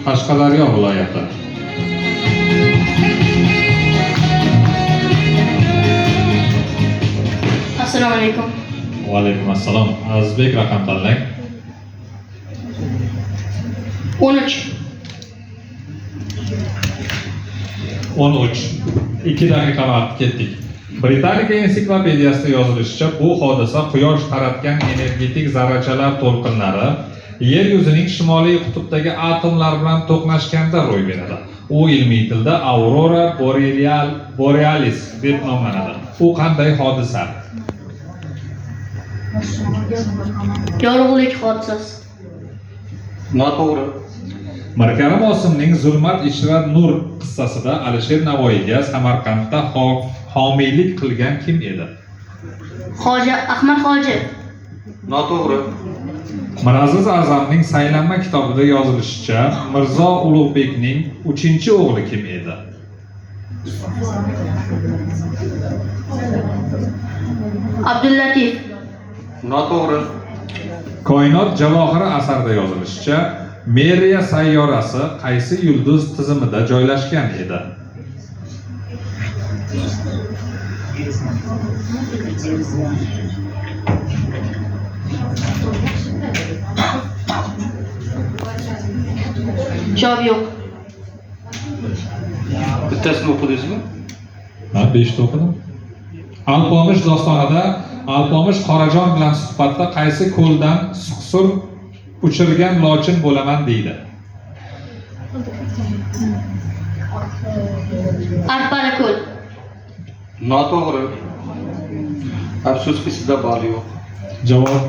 Qashqadaryo viloyati. Assalomu alaykum. Va alaykum assalom. Azizbek, raqam tanlang. 13. 13. 2 daqiqa vaqt ketdik. Britannika ensiklopediyasida yozilishicha, bu hodisa Quyosh taratgan energetik zarrachalar to'lqinlari Yer yuzining shimoliy qutbidagi atomlar bilan to'qnashganda ro'y beradi. U ilmiy tilda Aurora Borealis deb nomlanadi. U qanday hodisa? Yorug'lik hodisasi. Noto'g'ri. Mirkarim Osimning Zulmat ichra nur qissasida Alisher Navoiyga Samarqandda homiylik qilgan kim edi? Hoji Ahmad Hoji. Noto'g'ri. Miraziz A'zamning Saylanma kitobida yozilishicha, Mirzo Ulug'bekning 3-o'g'li kim edi? Abdullatif. Noto'g'ri. Koinot javohiri asarida yozilishicha, Meriya sayyorasi qaysi yulduz tizimida joylashgan edi? Javob yo'q. Bittasini o'qidingizmi? Ha, 5 ta o'qidim. Alpomish dostonida Alpomish Qorajon bilan suhbatda qaysi ko'ldan suqsur uchirgan lochin bo'laman deydi? Arpali ko'l. Noto'g'ri. Afsuski sizda ball yo'q. Javob